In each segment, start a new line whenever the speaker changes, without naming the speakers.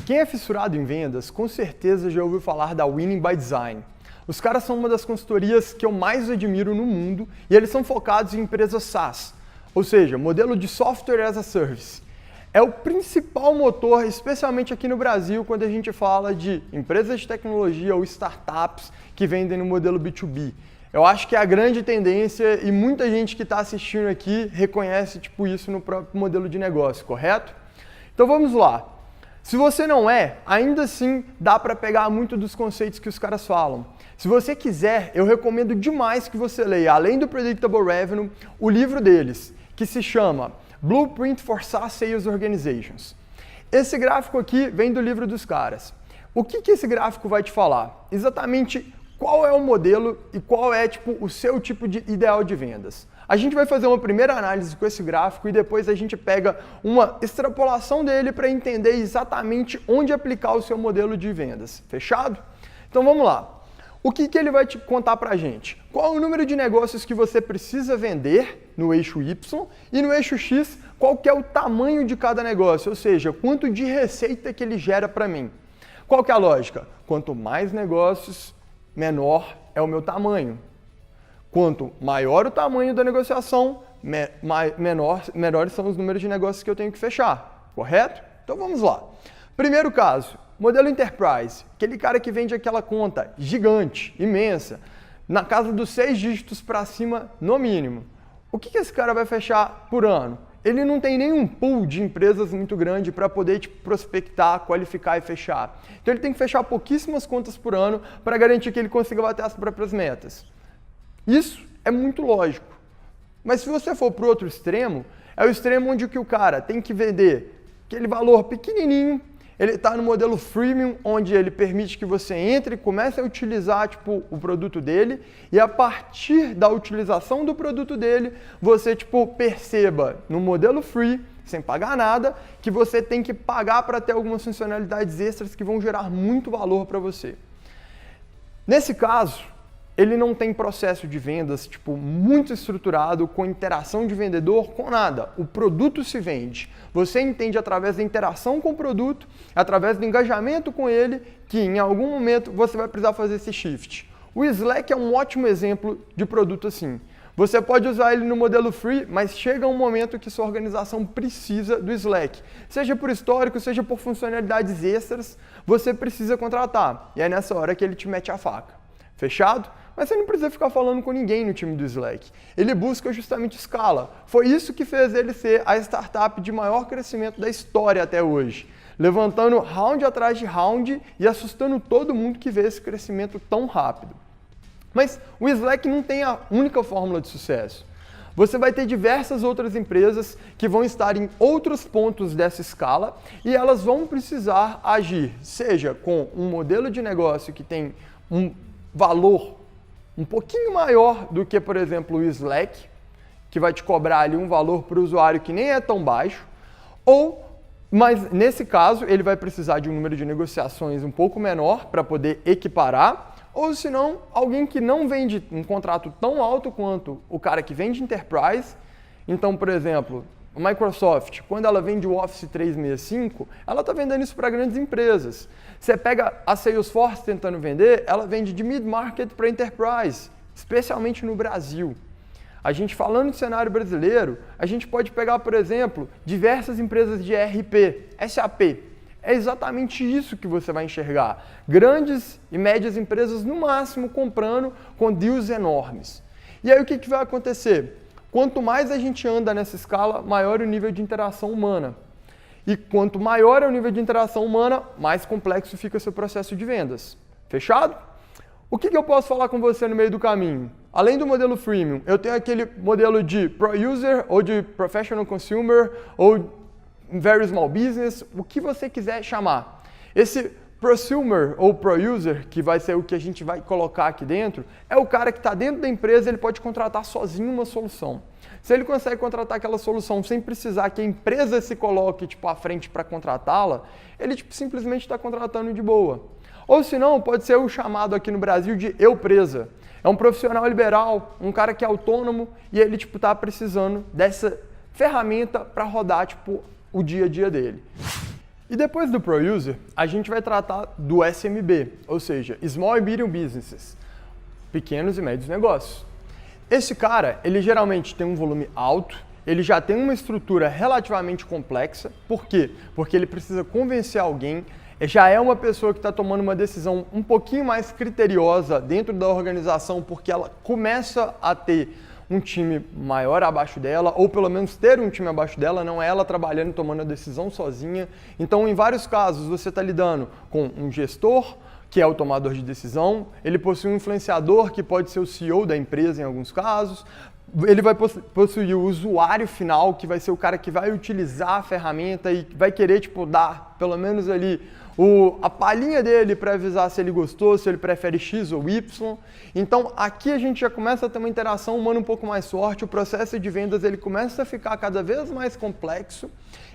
Quem é fissurado em vendas, com certeza já ouviu falar da Winning by Design. Os caras são uma das consultorias que eu mais admiro no mundo e eles são focados em empresas SaaS, ou seja, modelo de Software as a Service. É o principal motor, especialmente aqui no Brasil, quando a gente fala de empresas de tecnologia ou startups que vendem no modelo B2B. Eu acho que é a grande tendência e muita gente que está assistindo aqui reconhece isso no próprio modelo de negócio, correto? Então vamos lá. Se você não é, ainda assim dá para pegar muito dos conceitos que os caras falam. Se você quiser, eu recomendo demais que você leia, além do Predictable Revenue, o livro deles, que se chama Blueprint for SaaS Sales Organizations. Esse gráfico aqui vem do livro dos caras. O que esse gráfico vai te falar? Exatamente qual é o modelo e qual é o seu tipo de ideal de vendas. A gente vai fazer uma primeira análise com esse gráfico e depois a gente pega uma extrapolação dele para entender exatamente onde aplicar o seu modelo de vendas. Fechado? Então vamos lá. O que ele vai te contar para a gente? Qual é o número de negócios que você precisa vender no eixo Y e no eixo X, qual que é o tamanho de cada negócio, ou seja, quanto de receita que ele gera para mim. Qual que é a lógica? Quanto mais negócios, menor é o meu tamanho. Quanto maior o tamanho da negociação, menores são os números de negócios que eu tenho que fechar, correto? Então vamos lá. Primeiro caso, modelo Enterprise, aquele cara que vende aquela conta gigante, imensa, na casa dos 6 dígitos para cima no mínimo. O que esse cara vai fechar por ano? Ele não tem nenhum pool de empresas muito grande para poder prospectar, qualificar e fechar. Então ele tem que fechar pouquíssimas contas por ano para garantir que ele consiga bater as próprias metas. Isso é muito lógico. Mas se você for para o outro extremo, é o extremo onde o cara tem que vender aquele valor pequenininho, ele está no modelo freemium, onde ele permite que você entre e comece a utilizar o produto dele e a partir da utilização do produto dele, você perceba no modelo free, sem pagar nada, que você tem que pagar para ter algumas funcionalidades extras que vão gerar muito valor para você. Nesse caso, ele não tem processo de vendas muito estruturado, com interação de vendedor, com nada. O produto se vende. Você entende através da interação com o produto, através do engajamento com ele, que em algum momento você vai precisar fazer esse shift. O Slack é um ótimo exemplo de produto assim. Você pode usar ele no modelo free, mas chega um momento que sua organização precisa do Slack. Seja por histórico, seja por funcionalidades extras, você precisa contratar. E é nessa hora que ele te mete a faca. Fechado? Mas você não precisa ficar falando com ninguém no time do Slack. Ele busca justamente escala. Foi isso que fez ele ser a startup de maior crescimento da história até hoje. Levantando round atrás de round e assustando todo mundo que vê esse crescimento tão rápido. Mas o Slack não tem a única fórmula de sucesso. Você vai ter diversas outras empresas que vão estar em outros pontos dessa escala e elas vão precisar agir, seja com um modelo de negócio que tem um valor um pouquinho maior do que, por exemplo, o Slack, que vai te cobrar ali um valor para o usuário que nem é tão baixo, mas nesse caso ele vai precisar de um número de negociações um pouco menor para poder equiparar, ou se não, alguém que não vende um contrato tão alto quanto o cara que vende Enterprise. Então, por exemplo, a Microsoft, quando ela vende o Office 365, ela está vendendo isso para grandes empresas. Você pega a Salesforce tentando vender, ela vende de mid-market para enterprise, especialmente no Brasil. A gente falando de cenário brasileiro, a gente pode pegar, por exemplo, diversas empresas de ERP, SAP. É exatamente isso que você vai enxergar. Grandes e médias empresas, no máximo, comprando com deals enormes. E aí o que vai acontecer? Quanto mais a gente anda nessa escala, maior o nível de interação humana. E quanto maior é o nível de interação humana, mais complexo fica o seu processo de vendas. Fechado? O que eu posso falar com você no meio do caminho? Além do modelo freemium, eu tenho aquele modelo de Pro User, ou de Professional Consumer, ou Very Small Business, o que você quiser chamar. Esse Prosumer ou Pro User, que vai ser o que a gente vai colocar aqui dentro, é o cara que está dentro da empresa, ele pode contratar sozinho uma solução. Se ele consegue contratar aquela solução sem precisar que a empresa se coloque à frente para contratá-la, ele simplesmente está contratando de boa. Ou se não, pode ser o chamado aqui no Brasil de eu-presa. É um profissional liberal, um cara que é autônomo e ele está precisando dessa ferramenta para rodar o dia a dia dele. E depois do Pro User, a gente vai tratar do SMB, ou seja, Small and Medium Businesses, pequenos e médios negócios. Esse cara, ele geralmente tem um volume alto, ele já tem uma estrutura relativamente complexa. Por quê? Porque ele precisa convencer alguém, já é uma pessoa que está tomando uma decisão um pouquinho mais criteriosa dentro da organização, porque ela começa a ter um time maior abaixo dela, ou pelo menos ter um time abaixo dela, não é ela trabalhando e tomando a decisão sozinha. Então, em vários casos, você está lidando com um gestor, que é o tomador de decisão, ele possui um influenciador, que pode ser o CEO da empresa em alguns casos, ele vai possuir o usuário final, que vai ser o cara que vai utilizar a ferramenta e vai querer dar pelo menos ali a palhinha dele para avisar se ele gostou, se ele prefere X ou Y. Então aqui a gente já começa a ter uma interação humana um pouco mais forte, o processo de vendas ele começa a ficar cada vez mais complexo,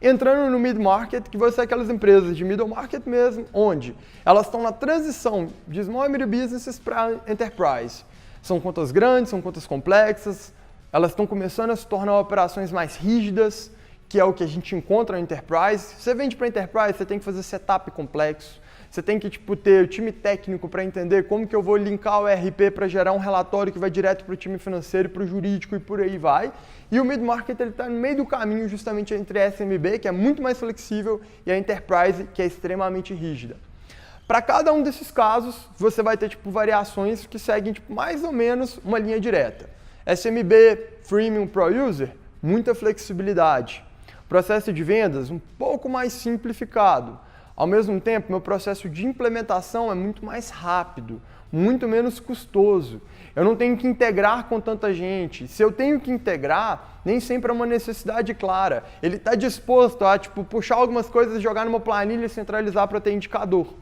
entrando no mid-market, que vai ser aquelas empresas de middle market mesmo, onde elas estão na transição de small and medium businesses para enterprise. São contas grandes, são contas complexas, elas estão começando a se tornar operações mais rígidas, que é o que a gente encontra no Enterprise. Você vende para Enterprise, você tem que fazer setup complexo, você tem que ter o time técnico para entender como que eu vou linkar o ERP para gerar um relatório que vai direto para o time financeiro, para o jurídico e por aí vai. E o mid-market está no meio do caminho justamente entre a SMB, que é muito mais flexível, e a Enterprise, que é extremamente rígida. Para cada um desses casos, você vai ter variações que seguem mais ou menos uma linha direta. SMB, Freemium, Pro User, muita flexibilidade. Processo de vendas um pouco mais simplificado. Ao mesmo tempo, meu processo de implementação é muito mais rápido, muito menos custoso. Eu não tenho que integrar com tanta gente. Se eu tenho que integrar, nem sempre é uma necessidade clara. Ele está disposto a puxar algumas coisas, jogar numa planilha e centralizar para ter indicador.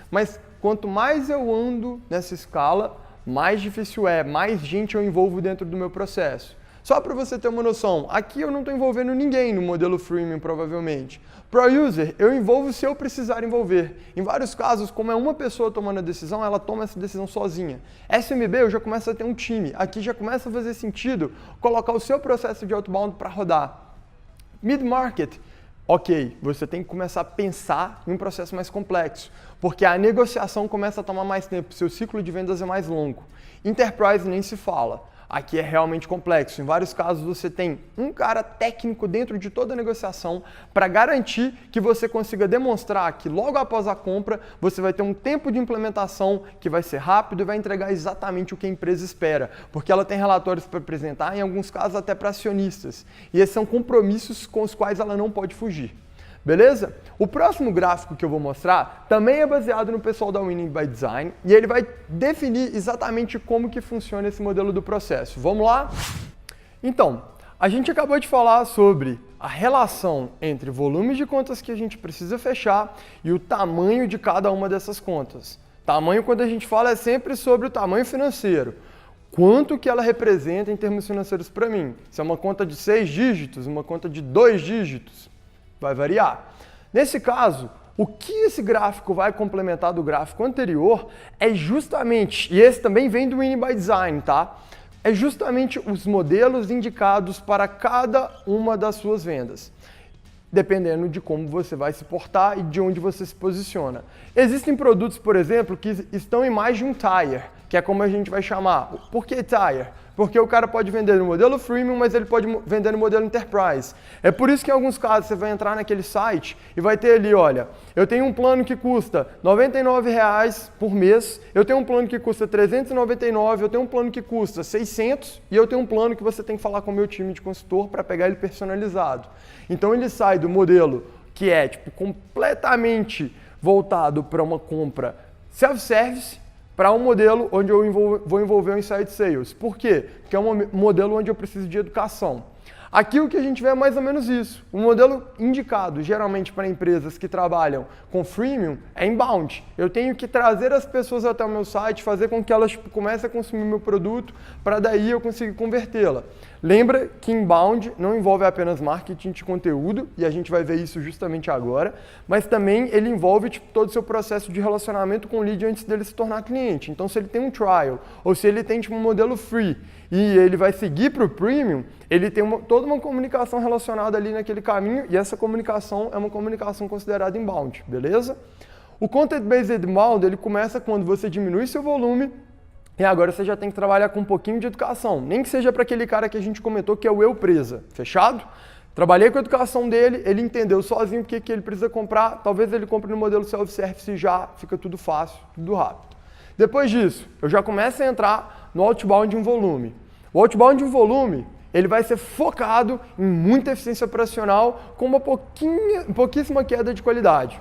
Mas quanto mais eu ando nessa escala, mais difícil é, mais gente eu envolvo dentro do meu processo. Só para você ter uma noção, aqui eu não estou envolvendo ninguém no modelo freemium, provavelmente. Pro User, eu envolvo se eu precisar envolver. Em vários casos, como é uma pessoa tomando a decisão, ela toma essa decisão sozinha. SMB, eu já começo a ter um time. Aqui já começa a fazer sentido colocar o seu processo de outbound para rodar. Mid-market, ok, você tem que começar a pensar em um processo mais complexo, porque a negociação começa a tomar mais tempo, seu ciclo de vendas é mais longo. Enterprise nem se fala. Aqui é realmente complexo. Em vários casos você tem um cara técnico dentro de toda a negociação para garantir que você consiga demonstrar que logo após a compra você vai ter um tempo de implementação que vai ser rápido e vai entregar exatamente o que a empresa espera, porque ela tem relatórios para apresentar, em alguns casos até para acionistas. E esses são compromissos com os quais ela não pode fugir. Beleza? O próximo gráfico que eu vou mostrar também é baseado no pessoal da Winning by Design e ele vai definir exatamente como que funciona esse modelo do processo. Vamos lá? Então, a gente acabou de falar sobre a relação entre volume de contas que a gente precisa fechar e o tamanho de cada uma dessas contas. Tamanho, quando a gente fala, é sempre sobre o tamanho financeiro. Quanto que ela representa em termos financeiros para mim? Se é uma conta de 6 dígitos, uma conta de 2 dígitos, vai variar. Nesse caso, o que esse gráfico vai complementar do gráfico anterior é justamente, e esse também vem do Winning by Design, tá? É justamente os modelos indicados para cada uma das suas vendas, dependendo de como você vai se portar e de onde você se posiciona. Existem produtos, por exemplo, que estão em mais de um tier, que é como a gente vai chamar. Por que tier? Porque o cara pode vender no modelo freemium, mas ele pode vender no modelo enterprise. É por isso que em alguns casos você vai entrar naquele site e vai ter ali, olha, eu tenho um plano que custa R$ 99,00 por mês, eu tenho um plano que custa R$ 399, eu tenho um plano que custa 600 e eu tenho um plano que você tem que falar com o meu time de consultor para pegar ele personalizado. Então ele sai do modelo que é completamente voltado para uma compra self-service, para um modelo onde eu vou envolver o Inside Sales. Por quê? Porque é um modelo onde eu preciso de educação. Aqui o que a gente vê é mais ou menos isso. O modelo indicado, geralmente para empresas que trabalham com freemium, é inbound. Eu tenho que trazer as pessoas até o meu site, fazer com que elas comecem a consumir meu produto, para daí eu conseguir convertê-la. Lembra que inbound não envolve apenas marketing de conteúdo, e a gente vai ver isso justamente agora, mas também ele envolve tipo, todo o seu processo de relacionamento com o lead antes dele se tornar cliente. Então, se ele tem um trial, ou se ele tem tipo, um modelo free, e ele vai seguir para o premium, ele tem toda uma comunicação relacionada ali naquele caminho, e essa comunicação é uma comunicação considerada inbound, beleza? O Content-Based Inbound, ele começa quando você diminui seu volume, e agora você já tem que trabalhar com um pouquinho de educação, nem que seja para aquele cara que a gente comentou que é o eu presa, fechado? Trabalhei com a educação dele, ele entendeu sozinho o que ele precisa comprar, talvez ele compre no modelo self-service e já fica tudo fácil, tudo rápido. Depois disso, eu já começo a entrar no outbound em volume. O outbound em volume, ele vai ser focado em muita eficiência operacional com uma pouquíssima queda de qualidade.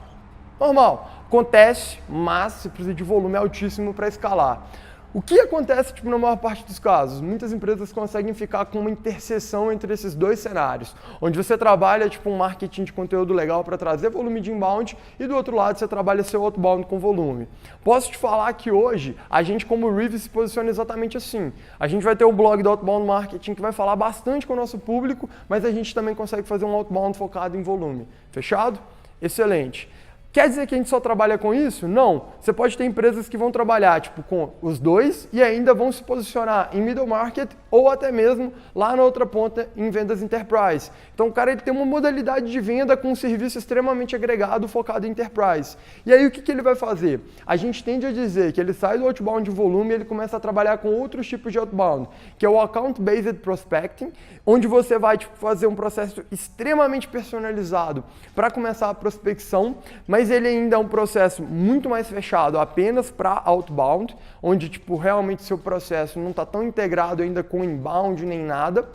Normal, acontece, mas você precisa de volume altíssimo para escalar. O que acontece tipo, na maior parte dos casos? Muitas empresas conseguem ficar com uma interseção entre esses dois cenários, onde você trabalha tipo, um marketing de conteúdo legal para trazer volume de inbound e do outro lado você trabalha seu outbound com volume. Posso te falar que hoje a gente como Rive se posiciona exatamente assim. A gente vai ter o blog do Outbound Marketing que vai falar bastante com o nosso público, mas a gente também consegue fazer um outbound focado em volume. Fechado? Excelente. Quer dizer que a gente só trabalha com isso? Não. Você pode ter empresas que vão trabalhar tipo, com os dois e ainda vão se posicionar em middle market ou até mesmo lá na outra ponta em vendas enterprise. Então o cara ele tem uma modalidade de venda com um serviço extremamente agregado focado em enterprise. E aí o que ele vai fazer? A gente tende a dizer que ele sai do outbound de volume e ele começa a trabalhar com outros tipos de outbound, que é o account-based prospecting, onde você vai tipo, fazer um processo extremamente personalizado para começar a prospecção, mas ele ainda é um processo muito mais fechado apenas para outbound, onde tipo, realmente seu processo não está tão integrado ainda com inbound nem nada.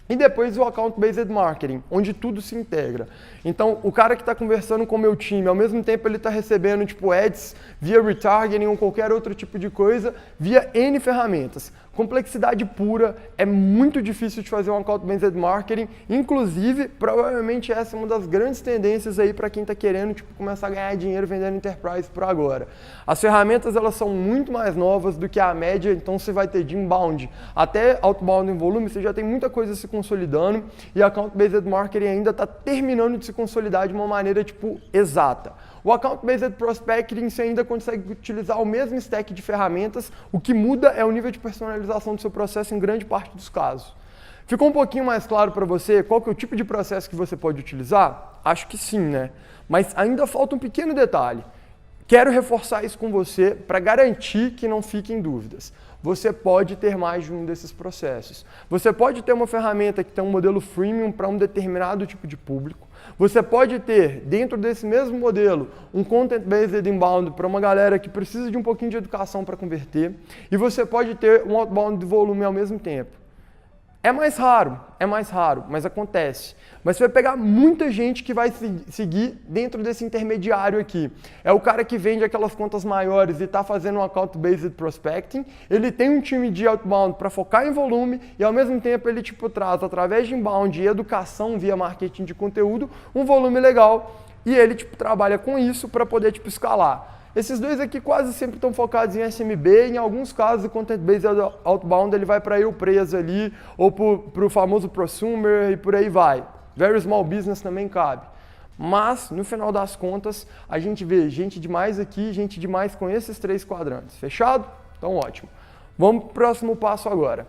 E depois o Account-Based Marketing, onde tudo se integra. Então, o cara que está conversando com o meu time, ao mesmo tempo ele está recebendo tipo ads via retargeting ou qualquer outro tipo de coisa, via N ferramentas. Complexidade pura, é muito difícil de fazer um Account-Based Marketing, inclusive, provavelmente essa é uma das grandes tendências aí para quem está querendo tipo, começar a ganhar dinheiro vendendo Enterprise por agora. As ferramentas elas são muito mais novas do que a média, então você vai ter de inbound até outbound em volume, você já tem muita coisa se consolidando e Account-Based Marketing ainda está terminando de se consolidar de uma maneira tipo exata. O Account-Based Prospecting você ainda consegue utilizar o mesmo stack de ferramentas, o que muda é o nível de personalização do seu processo em grande parte dos casos. Ficou um pouquinho mais claro para você qual que é o tipo de processo que você pode utilizar? Acho que sim, né? Mas ainda falta um pequeno detalhe. Quero reforçar isso com você para garantir que não fiquem dúvidas. Você pode ter mais de um desses processos. Você pode ter uma ferramenta que tem um modelo freemium para um determinado tipo de público. Você pode ter, dentro desse mesmo modelo, um Content-Based Inbound para uma galera que precisa de um pouquinho de educação para converter. E você pode ter um Outbound de volume ao mesmo tempo. É mais raro, mas acontece. Mas você vai pegar muita gente que vai seguir dentro desse intermediário aqui. É o cara que vende aquelas contas maiores e está fazendo um account-based prospecting. Ele tem um time de outbound para focar em volume e ao mesmo tempo ele tipo, traz, através de inbound e educação via marketing de conteúdo, um volume legal. E ele tipo, trabalha com isso para poder tipo, escalar. Esses dois aqui quase sempre estão focados em SMB, em alguns casos o Content-Based Outbound ele vai para eu preso ali, ou para o famoso prosumer e por aí vai. Very Small Business também cabe. Mas, no final das contas, a gente vê gente demais aqui, gente demais com esses três quadrantes. Fechado? Então ótimo. Vamos para o próximo passo agora.